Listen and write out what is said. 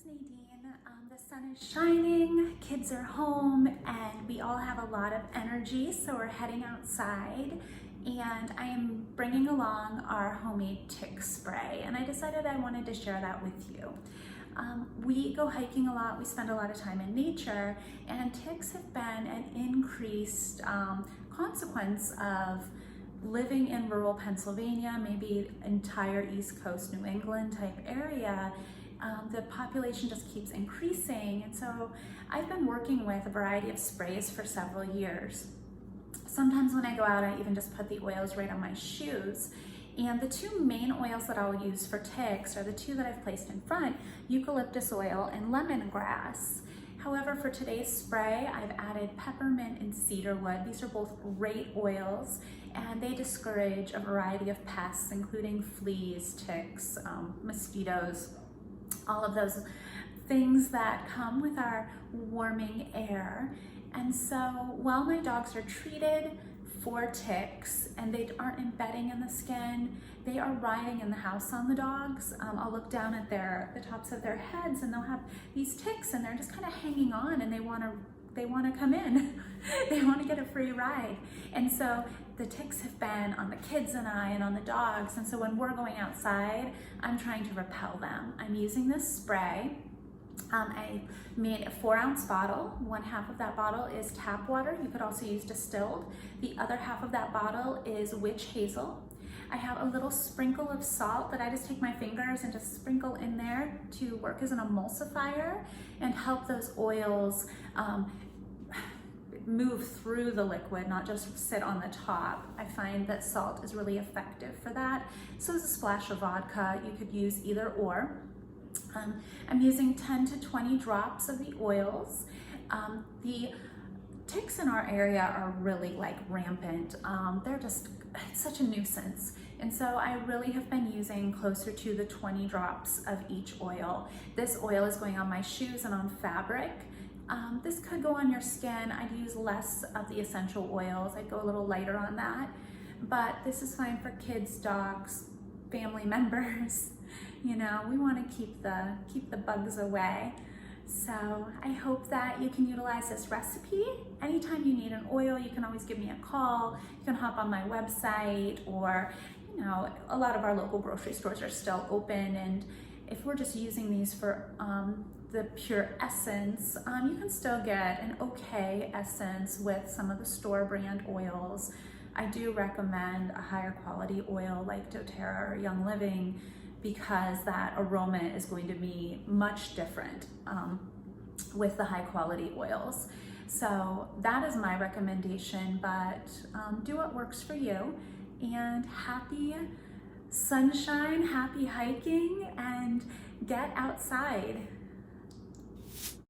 Nadine. The sun is shining, kids are home, and we all have a lot of energy, so we're heading outside. And I am bringing along our homemade tick spray, and I decided I wanted to share that with you. We go hiking a lot, we spend a lot of time in nature, and ticks have been an increased consequence of living in rural Pennsylvania, maybe entire East Coast New England type area. The population just keeps increasing, and so I've been working with a variety of sprays for several years. Sometimes when I go out, I even just put the oils right on my shoes. And the two main oils that I'll use for ticks are the two that I've placed in front, eucalyptus oil and lemongrass. However, for today's spray, I've added peppermint and cedarwood. These are both great oils, and they discourage a variety of pests, including fleas, ticks, mosquitoes, all of those things that come with our warming air. And so while my dogs are treated for ticks and they aren't embedding in the skin, they are riding in the house on the dogs. I'll look down at the tops of their heads, and they'll have these ticks, and they're just kind of hanging on, and they want to come in. They want to get a free ride. And so the ticks have been on the kids and I and on the dogs. And so when we're going outside, I'm trying to repel them. I'm using this spray. I made a 4-ounce bottle. One half of that bottle is tap water. You could also use distilled. The other half of that bottle is witch hazel. I have a little sprinkle of salt that I just take my fingers and just sprinkle in there to work as an emulsifier and help those oils move through the liquid, not just sit on the top. I find that salt is really effective for that. So is a splash of vodka. You could use either or. I'm using 10 to 20 drops of the oils. The ticks in our area are really rampant. It's such a nuisance. And so I really have been using closer to the 20 drops of each oil. This oil is going on my shoes and on fabric. This could go on your skin. I'd use less of the essential oils. I'd go a little lighter on that. But this is fine for kids, dogs, family members. You know, we want to keep the bugs away. So I hope that you can utilize this recipe. Anytime you need an oil, you can always give me a call. You can hop on my website, or, you know, a lot of our local grocery stores are still open. And if we're just using these for the pure essence, you can still get an okay essence with some of the store brand oils. I do recommend a higher quality oil like doTERRA or Young Living, because that aroma is going to be much different with the high quality oils. So that is my recommendation, but do what works for you. And happy sunshine, happy hiking, and get outside.